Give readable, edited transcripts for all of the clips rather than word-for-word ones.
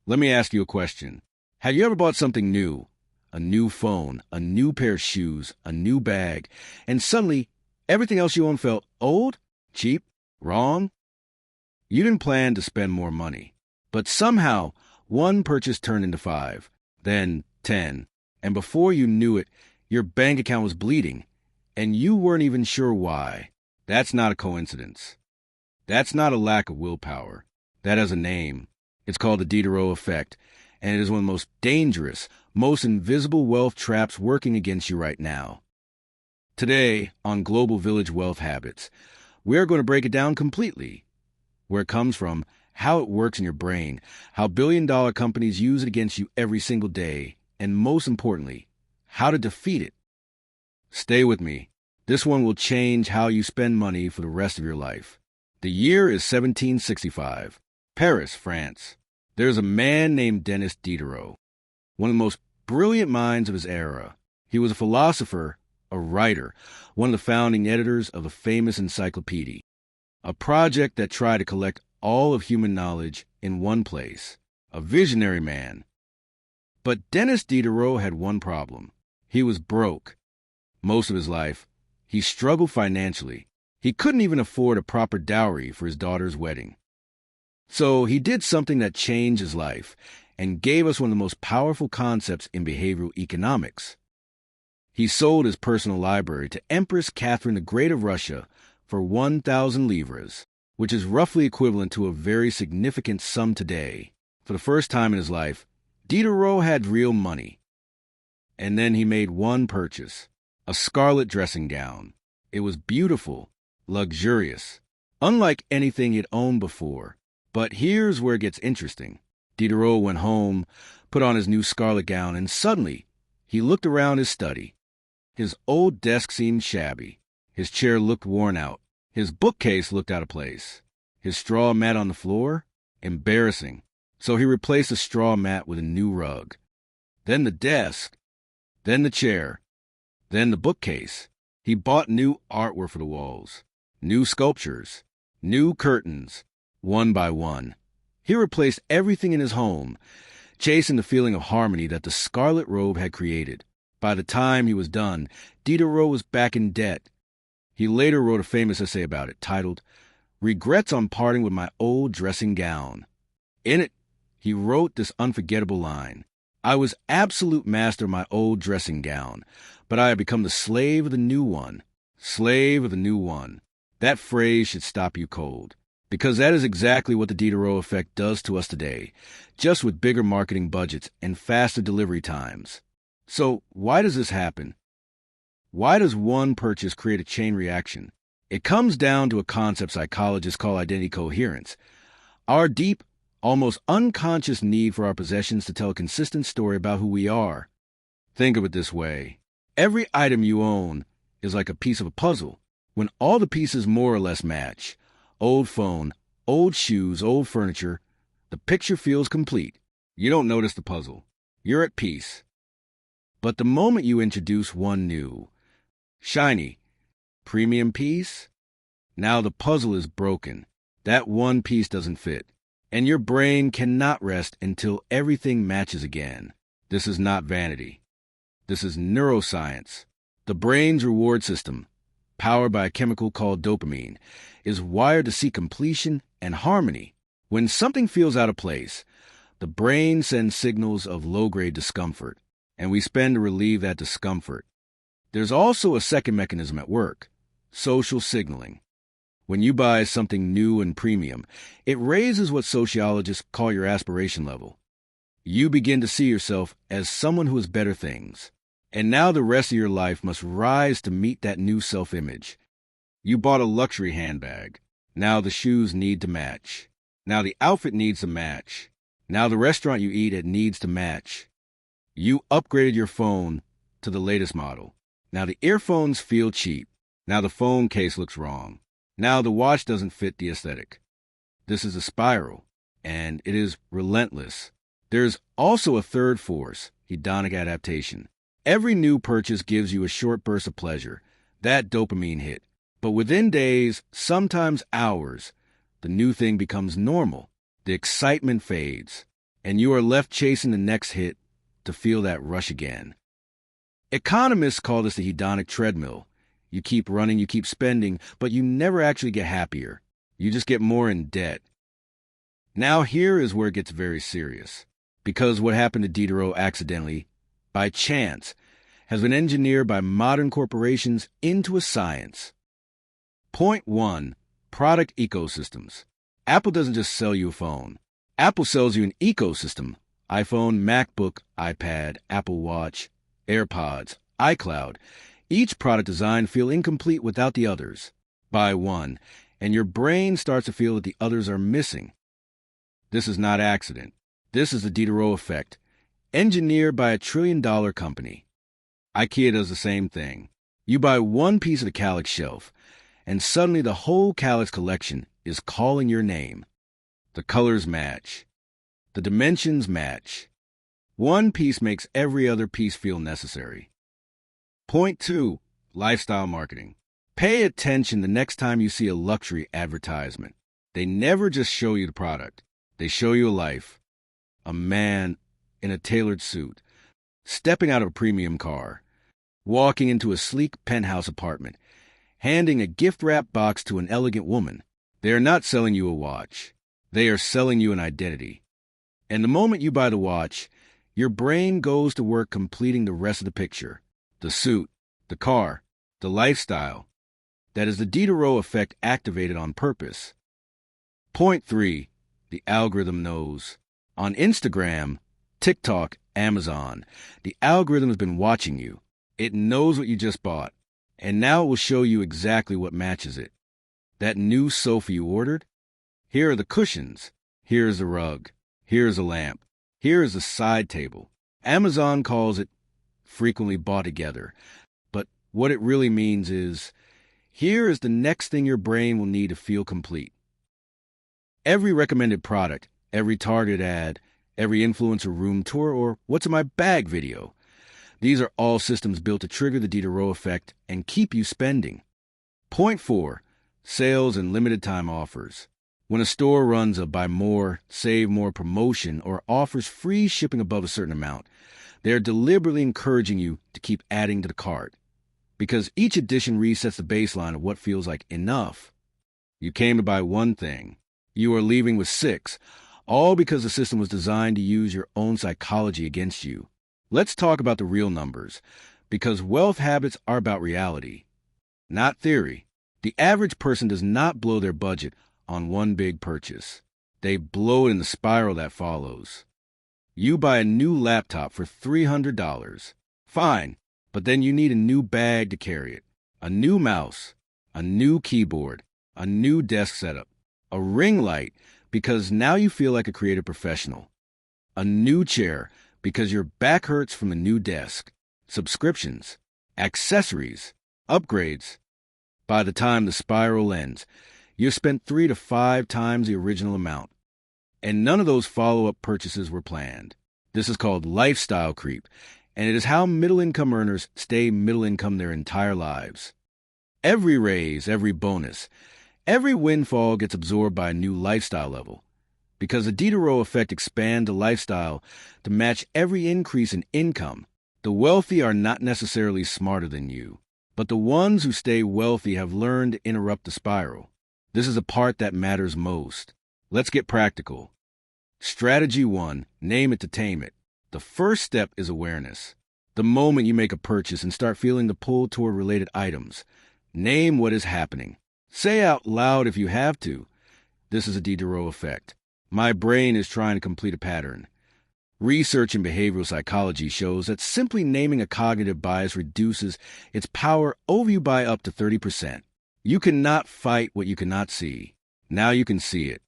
Let me ask you a question. Have you ever bought something new? A new phone, a new pair of shoes, a new bag, and suddenly everything else you own felt old, cheap, wrong? You didn't plan to spend more money, but somehow one purchase turned into 5, then 10, and before you knew it, your bank account was bleeding, and you weren't even sure why. That's not a coincidence. That's not a lack of willpower. That has a name. It's called the Diderot Effect, and it is one of the most dangerous, most invisible wealth traps working against you right now. Today, on Global Village Wealth Habits, we're going to break it down completely. Where it comes from, how it works in your brain, how billion-dollar companies use it against you every single day, and most importantly, how to defeat it. Stay with me. This one will change how you spend money for the rest of your life. The year is 1765, Paris, France. There's a man named Denis Diderot, one of the most brilliant minds of his era. He was a philosopher, a writer, one of the founding editors of the famous encyclopedia, a project that tried to collect all of human knowledge in one place, a visionary man. But Denis Diderot had one problem. He was broke. Most of his life, he struggled financially. He couldn't even afford a proper dowry for his daughter's wedding. So he did something that changed his life and gave us one of the most powerful concepts in behavioral economics. He sold his personal library to Empress Catherine the Great of Russia for 1,000 livres, which is roughly equivalent to a very significant sum today. For the first time in his life, Diderot had real money. And then he made one purchase, a scarlet dressing gown. It was beautiful, luxurious, unlike anything he'd owned before. But here's where it gets interesting. Diderot went home, put on his new scarlet gown, and suddenly he looked around his study. His old desk seemed shabby. His chair looked worn out. His bookcase looked out of place. His straw mat on the floor? Embarrassing. So he replaced the straw mat with a new rug. Then the desk. Then the chair. Then the bookcase. He bought new artwork for the walls. New sculptures. New curtains. One by one. He replaced everything in his home, chasing the feeling of harmony that the scarlet robe had created. By the time he was done, Diderot was back in debt. He later wrote a famous essay about it, titled, "Regrets on Parting with My Old Dressing Gown." In it, he wrote this unforgettable line, "I was absolute master of my old dressing gown, but I have become the slave of the new one." Slave of the new one. That phrase should stop you cold, because that is exactly what the Diderot Effect does to us today, just with bigger marketing budgets and faster delivery times. So why does this happen? Why does one purchase create a chain reaction? It comes down to a concept psychologists call identity coherence. Our deep, almost unconscious need for our possessions to tell a consistent story about who we are. Think of it this way. Every item you own is like a piece of a puzzle. When all the pieces more or less match, old phone, old shoes, old furniture, the picture feels complete. You don't notice the puzzle. You're at peace. But the moment you introduce one new, shiny, premium piece, now the puzzle is broken. That one piece doesn't fit, and your brain cannot rest until everything matches again. This is not vanity. This is neuroscience. The brain's reward system, powered by a chemical called dopamine, is wired to seek completion and harmony. When something feels out of place, the brain sends signals of low-grade discomfort, and we spend to relieve that discomfort. There's also a second mechanism at work, social signaling. When you buy something new and premium, it raises what sociologists call your aspiration level. You begin to see yourself as someone who has better things. And now the rest of your life must rise to meet that new self-image. You bought a luxury handbag. Now the shoes need to match. Now the outfit needs to match. Now the restaurant you eat at needs to match. You upgraded your phone to the latest model. Now the earphones feel cheap. Now the phone case looks wrong. Now the watch doesn't fit the aesthetic. This is a spiral, and it is relentless. There's also a third force, hedonic adaptation. Every new purchase gives you a short burst of pleasure, that dopamine hit. But within days, sometimes hours, the new thing becomes normal. The excitement fades, and you are left chasing the next hit to feel that rush again. Economists call this the hedonic treadmill. You keep running, you keep spending, but you never actually get happier. You just get more in debt. Now here is where it gets very serious, because what happened to Diderot accidentally, by chance, has been engineered by modern corporations into a science. Point 1. Product ecosystems. Apple doesn't just sell you a phone. Apple sells you an ecosystem. iPhone, MacBook, iPad, Apple Watch, AirPods, iCloud. Each product design feel incomplete without the others. Buy one, and your brain starts to feel that the others are missing. This is not accident. This is the Diderot Effect, engineered by $1 trillion company. IKEA does the same thing. You buy one piece of the Kallax shelf, and suddenly the whole Kallax collection is calling your name. The colors match. The dimensions match. One piece makes every other piece feel necessary. Point 2. Lifestyle marketing. Pay attention the next time you see a luxury advertisement. They never just show you the product. They show you a life. A man in a tailored suit, stepping out of a premium car, walking into a sleek penthouse apartment, handing a gift-wrap box to an elegant woman. They are not selling you a watch. They are selling you an identity. And the moment you buy the watch, your brain goes to work completing the rest of the picture. The suit, the car, the lifestyle. That is the Diderot effect activated on purpose. Point 3. The algorithm knows. On Instagram, TikTok, Amazon, the algorithm has been watching you. It knows what you just bought, and now it will show you exactly what matches it. That new sofa you ordered? Here are the cushions. Here is the rug. Here is a lamp. Here is the side table. Amazon calls it frequently bought together, but what it really means is, here is the next thing your brain will need to feel complete. Every recommended product, every targeted ad, every influencer room tour, or what's in my bag video. These are all systems built to trigger the Diderot effect and keep you spending. Point 4. Sales and limited time offers. When a store runs a buy more, save more promotion or offers free shipping above a certain amount, they are deliberately encouraging you to keep adding to the cart, because each addition resets the baseline of what feels like enough. You came to buy one thing. You are leaving with 6, all because the system was designed to use your own psychology against you. Let's talk about the real numbers, because wealth habits are about reality, not theory. The average person does not blow their budget on one big purchase. They blow it in the spiral that follows. You buy a new laptop for $300. Fine, but then you need a new bag to carry it, a new mouse, a new keyboard, a new desk setup, a ring light because now you feel like a creative professional, a new chair because your back hurts from the new desk, subscriptions, accessories, upgrades. By the time the spiral ends, you've spent 3 to 5 times the original amount, and none of those follow-up purchases were planned. This is called lifestyle creep, and it is how middle-income earners stay middle-income their entire lives. Every raise, every bonus, every windfall gets absorbed by a new lifestyle level, because the Diderot effect expands the lifestyle to match every increase in income. The wealthy are not necessarily smarter than you, but the ones who stay wealthy have learned to interrupt the spiral. This is the part that matters most. Let's get practical. Strategy 1, name it to tame it. The first step is awareness. The moment you make a purchase and start feeling the pull toward related items, name what is happening. Say out loud if you have to. This is a Diderot effect. My brain is trying to complete a pattern. Research in behavioral psychology shows that simply naming a cognitive bias reduces its power over you by up to 30%. You cannot fight what you cannot see. Now you can see it.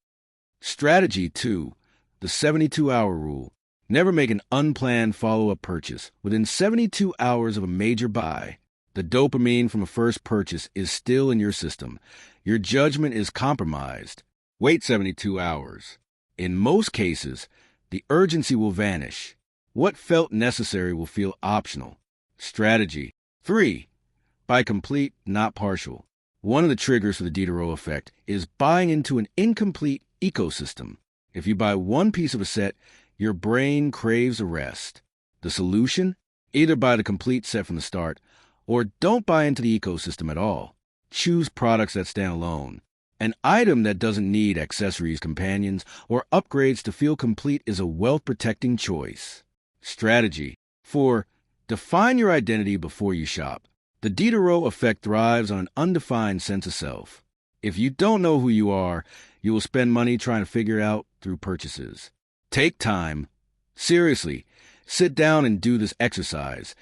Strategy 2, the 72-hour rule. Never make an unplanned follow-up purchase within 72 hours of a major buy. The dopamine from a first purchase is still in your system. Your judgment is compromised. Wait 72 hours. In most cases, the urgency will vanish. What felt necessary will feel optional. Strategy 3, buy complete, not partial. One of the triggers for the Diderot effect is buying into an incomplete ecosystem. If you buy one piece of a set, Your brain craves a rest. The solution? Either buy the complete set from the start, or don't buy into the ecosystem at all. Choose products that stand alone. An item that doesn't need accessories, companions, or upgrades to feel complete is a wealth-protecting choice. Strategy. 4. Define your identity before you shop. The Diderot Effect thrives on an undefined sense of self. If you don't know who you are, you will spend money trying to figure it out through purchases. Take time. Seriously, sit down and do this exercise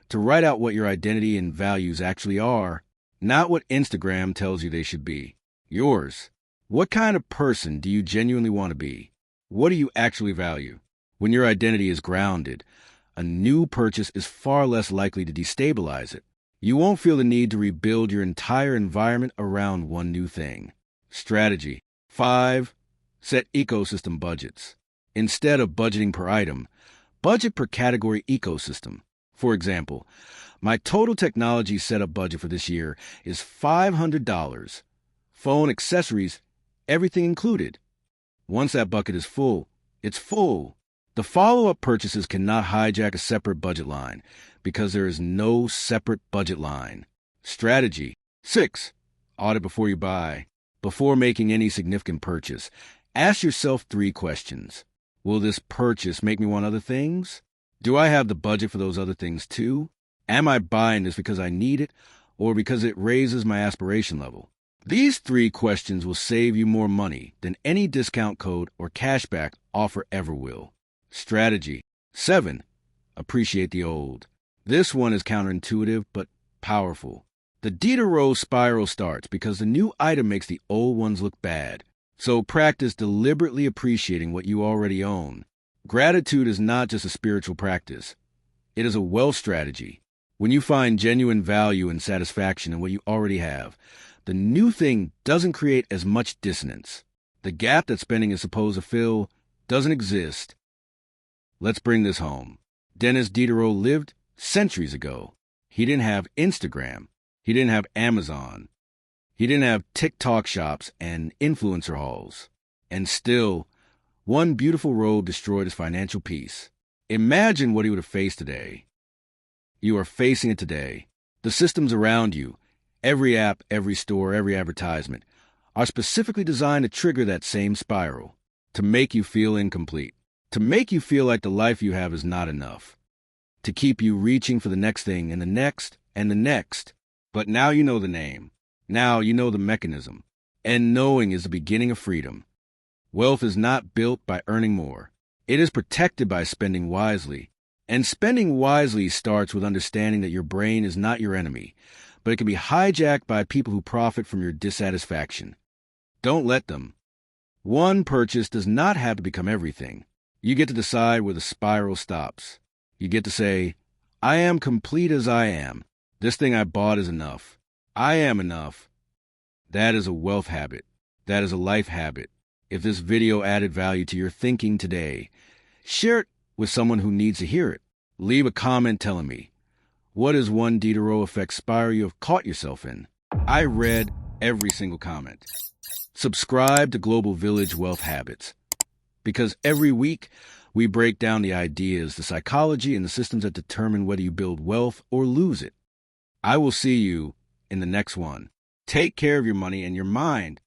to write out what your identity and values actually are, not what Instagram tells you they should be. Yours. What kind of person do you genuinely want to be? What do you actually value? When your identity is grounded, a new purchase is far less likely to destabilize it. You won't feel the need to rebuild your entire environment around one new thing. Strategy. 5. Set ecosystem budgets. Instead of budgeting per item, budget per category ecosystem. For example, my total technology setup budget for this year is $500. Phone, accessories, everything included. Once that bucket is full, it's full. The follow-up purchases cannot hijack a separate budget line because there is no separate budget line. Strategy. 6. Audit before you buy. Before making any significant purchase, ask yourself 3 questions. Will this purchase make me want other things? Do I have the budget for those other things too? Am I buying this because I need it or because it raises my aspiration level? These 3 questions will save you more money than any discount code or cashback offer ever will. Strategy. 7. Appreciate the old. This one is counterintuitive but powerful. The Diderot spiral starts because the new item makes the old ones look bad. So practice deliberately appreciating what you already own. Gratitude is not just a spiritual practice. It is a wealth strategy. When you find genuine value and satisfaction in what you already have, the new thing doesn't create as much dissonance. The gap that spending is supposed to fill doesn't exist. Let's bring this home. Denis Diderot lived centuries ago. He didn't have Instagram. He didn't have Amazon. He didn't have TikTok shops and influencer halls. And still, one beautiful robe destroyed his financial peace. Imagine what he would have faced today. You are facing it today. The systems around you, every app, every store, every advertisement, are specifically designed to trigger that same spiral, to make you feel incomplete, to make you feel like the life you have is not enough, to keep you reaching for the next thing and the next and the next. But now you know the name. Now you know the mechanism. And knowing is the beginning of freedom. Wealth is not built by earning more. It is protected by spending wisely. And spending wisely starts with understanding that your brain is not your enemy, but it can be hijacked by people who profit from your dissatisfaction. Don't let them. One purchase does not have to become everything. You get to decide where the spiral stops. You get to say, I am complete as I am. This thing I bought is enough. I am enough. That is a wealth habit. That is a life habit. If this video added value to your thinking today, share it with someone who needs to hear it. Leave a comment telling me, what is one Diderot Effect spiral you have caught yourself in? I read every single comment. Subscribe to Global Village Wealth Habits, because every week we break down the ideas, the psychology, and the systems that determine whether you build wealth or lose it. I will see you in the next one. Take care of your money and your mind.